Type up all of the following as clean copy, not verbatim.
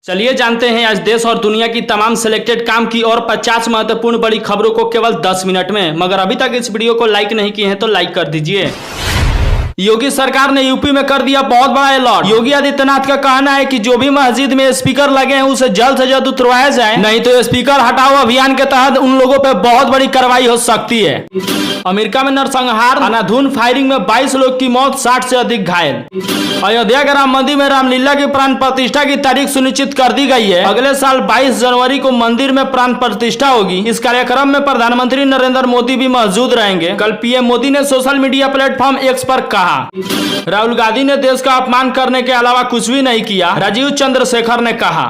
चलिए जानते हैं आज देश और दुनिया की तमाम सिलेक्टेड काम की और 50 महत्वपूर्ण बड़ी खबरों को केवल 10 मिनट में। मगर अभी तक इस वीडियो को लाइक नहीं किए हैं तो लाइक कर दीजिए। योगी सरकार ने यूपी में कर दिया बहुत बड़ा अलर्ट। योगी आदित्यनाथ का कहना है कि जो भी मस्जिद में स्पीकर लगे हैं उसे जल्द से जल्द उतरवाया जाए, नहीं तो स्पीकर हटाओ अभियान के तहत उन लोगों पर बहुत बड़ी कार्रवाई हो सकती है। अमेरिका में नरसंहार, अंधाधुंध फायरिंग में 22 लोग की मौत, 60 से अधिक घायल। अयोध्या के राम मंदिर में रामलीला की प्राण प्रतिष्ठा की तारीख सुनिश्चित कर दी गई है। अगले साल 22 जनवरी को मंदिर में प्राण प्रतिष्ठा होगी। इस कार्यक्रम में प्रधानमंत्री नरेंद्र मोदी भी मौजूद रहेंगे। कल पीएम मोदी ने सोशल मीडिया प्लेटफॉर्म एक्स पर कहा, राहुल गांधी ने देश का अपमान करने के अलावा कुछ भी नहीं किया, राजीव चंद्रशेखर ने कहा।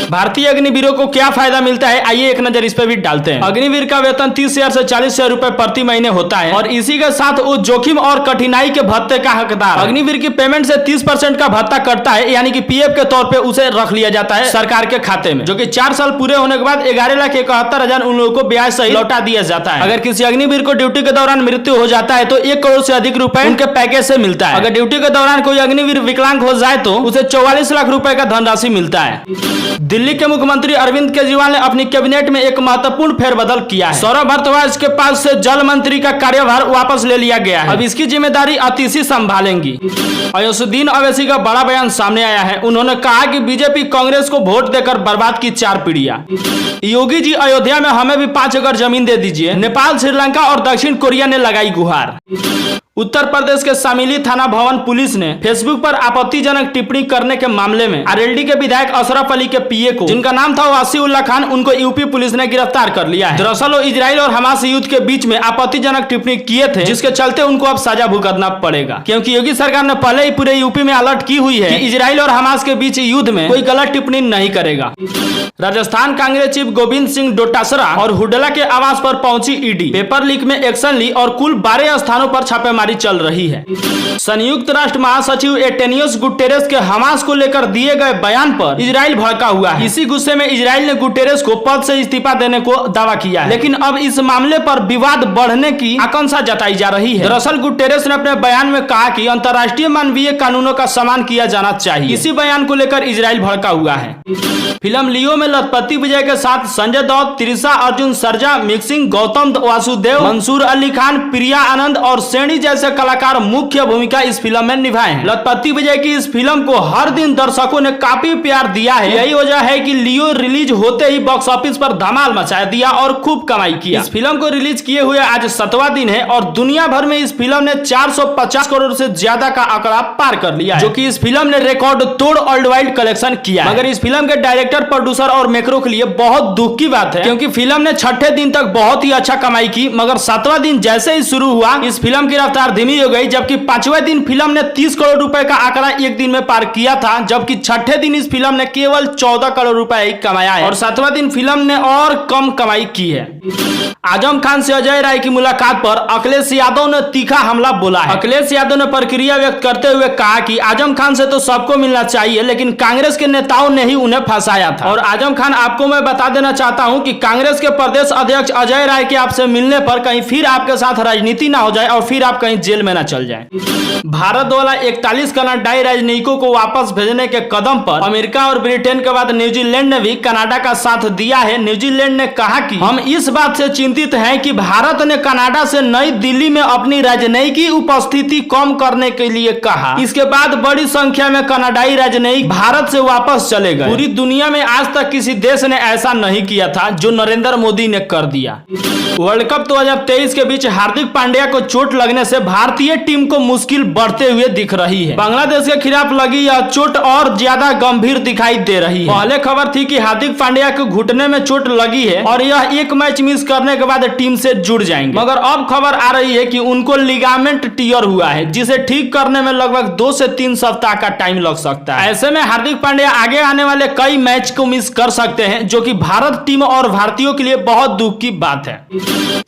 भारतीय अग्निवीरों को क्या फायदा मिलता है, आइए एक नजर इस पर भी डालते हैं। अग्निवीर का वेतन 30,000 से 40,000 रुपए प्रति महीने होता है और इसी के साथ वो जोखिम और कठिनाई के भत्ते का हकदार। अग्निवीर की पेमेंट से 30% का भत्ता कटता है, यानी कि पीएफ के तौर पे उसे रख लिया जाता है सरकार के खाते में, जो कि 4 साल पूरे होने के बाद 11,71,000 उन लोगों को ब्याज सहित लौटा दिया जाता है। अगर किसी अग्निवीर को ड्यूटी के दौरान मृत्यु हो जाता है तो 1 करोड़ से अधिक रुपए उनके पैकेज से मिलता है। अगर ड्यूटी के दौरान कोई अग्निवीर विकलांग हो जाए तो उसे 44 लाख रुपए का धनराशि मिलता है। दिल्ली के मुख्यमंत्री अरविंद केजरीवाल ने अपनी कैबिनेट में एक महत्वपूर्ण फेरबदल किया है। सौरभ भारद्वाज के पास से जल मंत्री का कार्यभार वापस ले लिया गया है। अब इसकी जिम्मेदारी अतिशी संभालेंगी। अयोध्या अवैसी का बड़ा बयान सामने आया है। उन्होंने कहा कि बीजेपी कांग्रेस को वोट देकर बर्बाद की 4 पीढ़ियां। योगी जी, अयोध्या में हमें भी 5 एकड़ जमीन दे दीजिए। नेपाल, श्रीलंका और दक्षिण कोरिया ने लगाई गुहार। उत्तर प्रदेश के शामिली थाना भवन पुलिस ने फेसबुक पर आपत्तिजनक टिप्पणी करने के मामले में आरएलडी के विधायक अशरफ अली के पीए को, जिनका नाम था वासीउल्लाह खान, उनको यूपी पुलिस ने गिरफ्तार कर लिया है। दरअसल वो इजराइल और हमास युद्ध के बीच में आपत्तिजनक टिप्पणी किए थे, जिसके चलते उनको अब सजा भुगतना पड़ेगा, क्योंकि योगी सरकार ने पहले ही पूरे यूपी में अलर्ट की हुई है कि इजराइल और हमास के बीच युद्ध में कोई गलत टिप्पणी नहीं करेगा। राजस्थान कांग्रेस चीफ गोविंद सिंह डोटासरा और हुड्डा के आवास पर पहुंची ईडी, पेपर लीक में एक्शन ली और कुल 12 स्थानों पर छापेमारी चल रही है। संयुक्त राष्ट्र महासचिव एंटोनियो गुटेरेस के हमास को लेकर दिए गए बयान पर इजराइल भड़का हुआ है। इसी गुस्से में इजराइल ने गुटेरेस को पद से इस्तीफा देने को दावा किया है, लेकिन अब इस मामले पर विवाद बढ़ने की आशंका जताई जा रही है। दरअसल गुटेरेस ने अपने बयान में कहा कि अंतर्राष्ट्रीय मानवीय कानूनों का सम्मान किया जाना चाहिए। इसी बयान को लेकर इजराइल भड़का हुआ है। फिल्म लियो में लखपति विजय के साथ संजय दत्त, त्रिशा, अर्जुन सर्जा, मिक्सिंग, गौतम वासुदेव, मंसूर अली खान, प्रिया आनंद और सेणी जैसे कलाकार मुख्य भूमिका इस फिल्म में निभाए हैं। लखपति विजय की इस फिल्म को हर दिन दर्शकों ने काफी प्यार दिया है। यही वजह है कि लियो रिलीज होते ही बॉक्स ऑफिस पर धमाल मचा दिया और खूब कमाई किया। इस फिल्म को रिलीज किए हुए आज 7वां दिन है और दुनिया भर में इस फिल्म ने 450 करोड़ से ज्यादा का आंकड़ा पार कर लिया है, जो कि इस फिल्म ने रिकॉर्ड तोड़ वर्ल्ड वाइड कलेक्शन किया। मगर इस फिल्म के डायरेक्टर, प्रोड्यूसर और मेकरों के लिए बहुत दुख की बात है, क्योंकि फिल्म ने 6ठे दिन तक बहुत ही अच्छा कमाई की, मगर 7वां दिन जैसे ही शुरू हुआ इस फिल्म की रफ्तार धीमी हो गई। जबकि 5वें दिन फिल्म ने 30 करोड़ रुपए का आंकड़ा एक दिन में पार किया था, जबकि 6ठे दिन इस फिल्म ने केवल 14 करोड़ रुपए ही कमाया है और 7वां दिन फिल्म ने और कम कमाई की है। आजम खान से अजय राय की मुलाकात पर अखिलेश यादव ने तीखा हमला बोला है। अखिलेश यादव ने प्रतिक्रिया व्यक्त करते हुए कहा कि आजम खान से तो सबको मिलना चाहिए, लेकिन कांग्रेस के नेताओं ने ही उन्हें फंसाया था। और आजम खान, आपको मैं बता देना चाहता हूं कि कांग्रेस के प्रदेश अध्यक्ष अजय राय के आपसे मिलने पर कहीं फिर आपके साथ राजनीति ना हो जाए और फिर आप कहीं जेल में ना चल जाए। भारत द्वारा 41 कनाडाई राजनयिकों को वापस भेजने के कदम पर अमेरिका और ब्रिटेन के बाद न्यूजीलैंड ने भी कनाडा का साथ दिया है। न्यूजीलैंड ने कहा कि हम इस बात से चिंतित हैं कि भारत ने कनाडा से नई दिल्ली में अपनी राजनयिक उपस्थिति कम करने के लिए कहा। इसके बाद बड़ी संख्या में कनाडाई राजनयिक भारत से वापस चले गए। पूरी दुनिया में आज तक किसी देश ने ऐसा नहीं किया था जो नरेंद्र मोदी ने कर दिया। वर्ल्ड कप 2023 के बीच हार्दिक पांड्या को चोट लगने से भारतीय टीम को मुश्किल बढ़ते हुए दिख रही है। बांग्लादेश के खिलाफ लगी यह चोट और ज्यादा गंभीर दिखाई दे रही है। पहले खबर थी कि हार्दिक पांड्या को घुटने में चोट लगी है और यह एक मैच मिस करने के बाद टीम से जुड़ जाएंगे, मगर अब खबर आ रही है कि उनको लिगामेंट टियर हुआ है, जिसे ठीक करने में लगभग 2 से 3 सप्ताह का टाइम लग सकता है। ऐसे में हार्दिक पांड्या आगे आने वाले कई मैच को मिस कर सकते हैं, जो कि भारत टीम और भारतीयों के लिए बहुत दुख की बात है।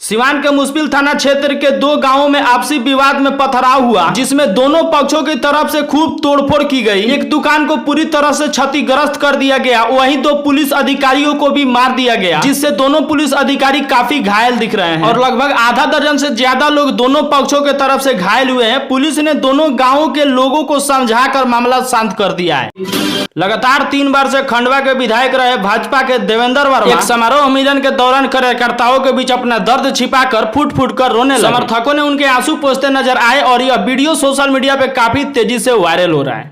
सिवान के मुश्किल थाना क्षेत्र के 2 गांवों में आपसी विवाद में पथराव हुआ, जिसमें दोनों पक्षों की तरफ से खूब तोड़फोड़ की गई। एक दुकान को पूरी तरह से क्षतिग्रस्त कर दिया गया, वहीं 2 पुलिस अधिकारियों को भी मार दिया गया, जिससे दोनों पुलिस अधिकारी काफी घायल दिख रहे हैं और लगभग आधा दर्जन से ज्यादा लोग दोनों पक्षों के तरफ से घायल हुए हैं। पुलिस ने दोनों गांवों के लोगों को समझाकर मामला शांत कर दिया है। लगातार 3 बार से खंडवा के विधायक रहे भाजपा के देवेंद्र वर्मा एक समारोह मिलन के दौरान कार्यकर्ताओं के बीच अपना दर्द छिपाकर फूट फूट कर रोने लगे। समर्थकों ने उनके आंसू पोंछते नजर आए और यह वीडियो सोशल मीडिया पे काफी तेजी से वायरल हो रहा है।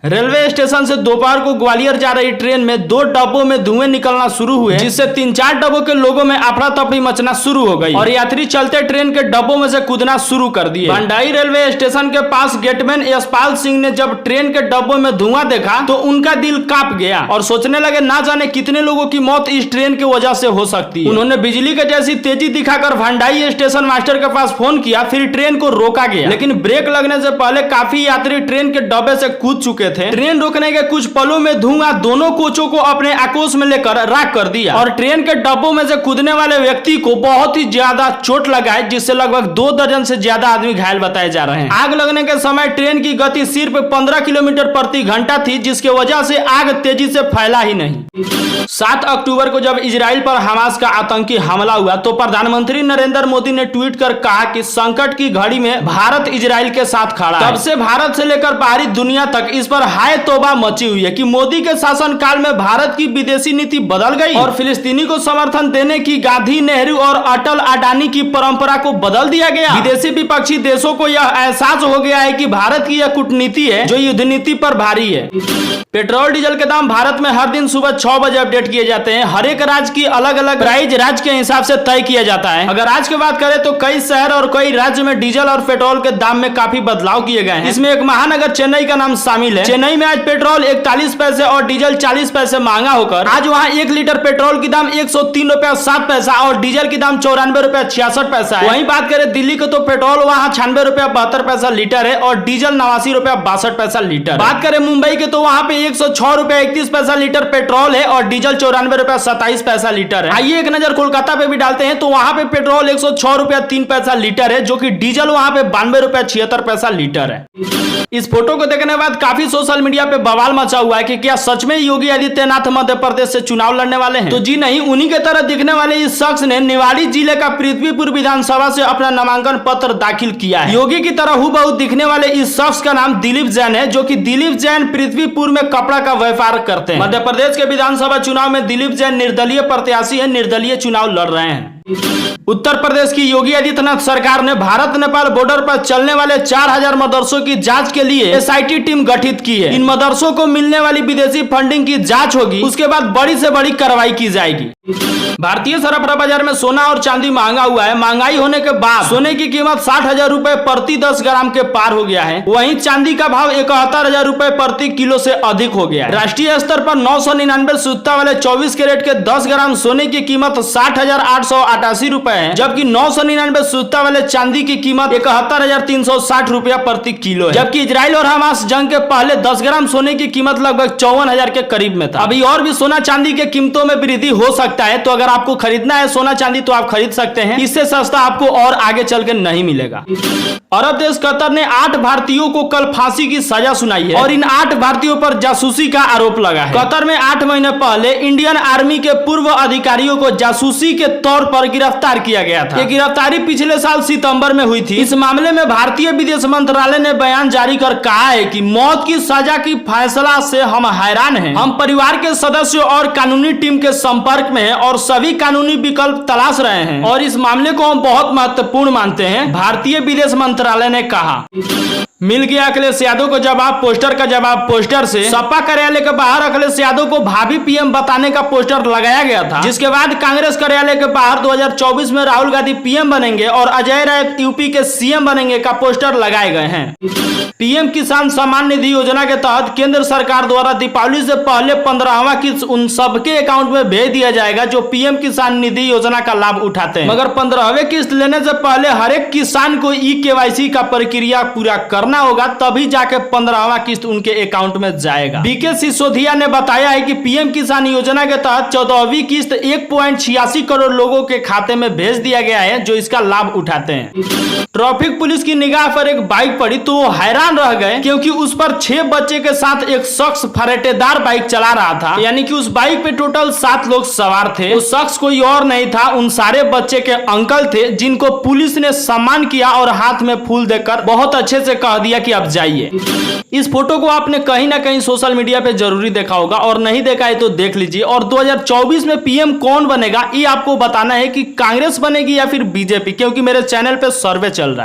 रेलवे स्टेशन से दोपहर को ग्वालियर जा रही ट्रेन में 2 डब्बों में धुएं निकलना शुरू हुए, जिससे 3-4 डब्बों के लोगों में अफरा तफरी मचना शुरू हो गई और यात्री चलते ट्रेन के डब्बों में से कूदना शुरू कर दिए। भंडाई रेलवे स्टेशन के पास गेटमैन यशपाल सिंह ने जब ट्रेन के डब्बों में धुआं देखा तो उनका दिल कांप गया और सोचने लगे ना जाने कितने लोगों की मौत इस ट्रेन की वजह से हो सकती है। उन्होंने बिजली के जैसी तेजी दिखाकर भंडाई स्टेशन मास्टर के पास फोन किया, फिर ट्रेन को रोका गया, लेकिन ब्रेक लगने से पहले काफी यात्री ट्रेन के डब्बे से कूद चुके थे। ट्रेन रुकने के कुछ पलों में धुआं दोनों कोचों को अपने आक्रोश में लेकर राख कर दिया और ट्रेन के डब्बों में से कूदने वाले व्यक्ति को बहुत ही ज्यादा चोट लगा है, जिससे लगभग 2 दर्जन से ज्यादा आदमी घायल बताए जा रहे हैं। आग लगने के समय ट्रेन की गति सिर्फ 15 किलोमीटर प्रति घंटा थी, जिसके वजह से आग तेजी से फैला ही नहीं। 7 अक्टूबर को जब इजराइल पर हमास का आतंकी हमला हुआ तो प्रधानमंत्री नरेंद्र मोदी ने ट्वीट कर कहा कि संकट की घड़ी में भारत इजराइल के साथ खड़ा है। तब से भारत से लेकर बाहरी दुनिया तक इस पर हाय तौबा मची हुई है कि मोदी के शासन काल में भारत की विदेशी नीति बदल गई और फिलिस्तीनी को समर्थन देने की गांधी, नेहरू और अटल अडानी की परंपरा को बदल दिया गया। विदेशी विपक्षी देशों को यह एहसास हो गया है कि भारत की यह कूटनीति है जो युद्ध नीति पर भारी है। पेट्रोल डीजल के दाम भारत में हर दिन सुबह 6 बजे अपडेट किए जाते हैं। हर एक राज्य की अलग अलग प्राइस राज्य के हिसाब से तय किया जाता है। अगर आज की बात करें तो कई शहर और कई राज्य में डीजल और पेट्रोल के दाम में काफी बदलाव किए गए हैं। इसमें एक महानगर चेन्नई का नाम शामिल है। चेन्नई में आज पेट्रोल 41 पैसे और डीजल 40 पैसे महंगा होकर आज वहाँ 1 लीटर पेट्रोल की दाम 103 रुपया 7 पैसा और डीजल की दाम 94 रुपया 66 पैसा है। वहीं बात करें दिल्ली को तो पेट्रोल वहाँ 96 रुपया 72 पैसा लीटर है और डीजल 89 रुपया 62 पैसा लीटर। बात करें मुंबई के तो वहाँ पे 106 रुपया 31 पैसा लीटर पेट्रोल है और डीजल 94 रुपया 27 पैसा लीटर है। आइए एक नजर कोलकाता पे भी डालते हैं तो वहाँ पे पेट्रोल 106 रुपया 3 पैसा लीटर है, जो कि डीजल वहाँ पे 92 रुपया 76 पैसा लीटर है। इस फोटो को देखने के बाद काफी सोशल मीडिया पे बवाल मचा हुआ है कि क्या सच में योगी आदित्यनाथ मध्य प्रदेश से चुनाव लड़ने वाले हैं? तो जी नहीं, उन्हीं के तरह दिखने वाले इस शख्स ने निवाड़ी जिले का पृथ्वीपुर विधानसभा से अपना नामांकन पत्र दाखिल किया है। योगी की तरह हूबहू दिखने वाले इस शख्स का नाम दिलीप जैन है, जो कि दिलीप जैन पृथ्वीपुर में कपड़ा का व्यापार करते हैं। मध्य प्रदेश के विधानसभा चुनाव में दिलीप जैन निर्दलीय प्रत्याशी है, निर्दलीय चुनाव लड़ रहे हैं। उत्तर प्रदेश की योगी आदित्यनाथ सरकार ने भारत नेपाल बॉर्डर पर चलने वाले 4000 मदरसों की जांच के लिए एसआईटी टीम गठित की है। इन मदरसों को मिलने वाली विदेशी फंडिंग की जांच होगी, उसके बाद बड़ी से बड़ी कार्रवाई की जाएगी। भारतीय सराफा बाजार में सोना और चांदी महंगा हुआ है। महंगाई होने के बाद सोने की कीमत 60,000 रुपए प्रति 10 ग्राम के पार हो गया है। वहीं चांदी का भाव 71,000 रुपए प्रति किलो से अधिक हो गया है। राष्ट्रीय स्तर पर 999 शुद्धता वाले 24 कैरेट के 10 ग्राम सोने की कीमत 60,888 रुपए है, जबकि 999 शुद्धता वाले चांदी की कीमत 71,360 रुपया प्रति किलो है। जबकि इजराइल और हमास जंग के पहले 10 ग्राम सोने की कीमत लगभग 54,000 के करीब में था। अभी और भी सोना चांदी के कीमतों में वृद्धि हो सकता है, तो अगर आपको खरीदना है सोना चांदी तो आप खरीद सकते हैं। इससे सस्ता आपको और आगे चल के नहीं मिलेगा। अरब देश कतर ने 8 भारतीयों को कल फांसी की सजा सुनाई है और इन 8 भारतीयों पर जासूसी का आरोप लगा है। कतर में 8 महीने पहले इंडियन आर्मी के पूर्व अधिकारियों को जासूसी के तौर पर गिरफ्तार किया गया था। ये गिरफ्तारी पिछले साल सितंबर में हुई थी। इस मामले में भारतीय विदेश मंत्रालय ने बयान जारी कर कहा है कि मौत की सजा की फैसला से हम हैरान हैं। हम परिवार के सदस्यों और कानूनी टीम के संपर्क में हैं और सभी कानूनी विकल्प तलाश रहे हैं और इस मामले को हम बहुत महत्वपूर्ण मानते हैं, भारतीय विदेश मंत्रालय ने कहा। मिल गया अखिलेश यादव को जवाब, पोस्टर का जवाब पोस्टर से। सपा कार्यालय के बाहर अखिलेश यादव को भावी पीएम बताने का पोस्टर लगाया गया था, जिसके बाद कांग्रेस कार्यालय के बाहर 2024 में राहुल गांधी पीएम बनेंगे और अजय राय यूपी के सीएम बनेंगे का पोस्टर लगाए गए हैं। पीएम किसान सम्मान निधि योजना के तहत केंद्र सरकार द्वारा दीपावली से पहले 15वां किस्त उन सबके अकाउंट में भेज दिया जाएगा जो पीएम किसान निधि योजना का लाभ उठाते हैं। मगर 15वें किस्त लेने से पहले हर एक किसान को ई-केवाईसी का प्रक्रिया पूरा करना भरना होगा तभी जाके 15वां किस्त उनके अकाउंट में जाएगा। बीके सिसोदिया ने बताया है कि पीएम किसान योजना के तहत 14वीं किस्त 1.86 करोड़ लोगों के खाते में भेज दिया गया है जो इसका लाभ उठाते हैं। ट्रैफिक पुलिस की निगाह पर एक बाइक पड़ी तो वो हैरान रह गए क्योंकि उस पर 6 बच्चे के साथ एक शख्स फरेटेदार बाइक चला रहा था। यानी कि उस बाइक पे टोटल 7 लोग सवार थे। वो शख्स कोई और नहीं था, उन सारे बच्चे के अंकल थे जिनको पुलिस ने सम्मान किया और हाथ में फूल देकर बहुत अच्छे से कह दिया कि अब जाइए। इस फोटो को आपने कहीं ना कहीं सोशल मीडिया पे जरूरी देखा होगा और नहीं देखा है तो देख लीजिए। और 2024 में पीएम कौन बनेगा ये आपको बताना है कि कांग्रेस बनेगी या फिर बीजेपी, क्योंकि मेरे चैनल पे सर्वे चल रहा है।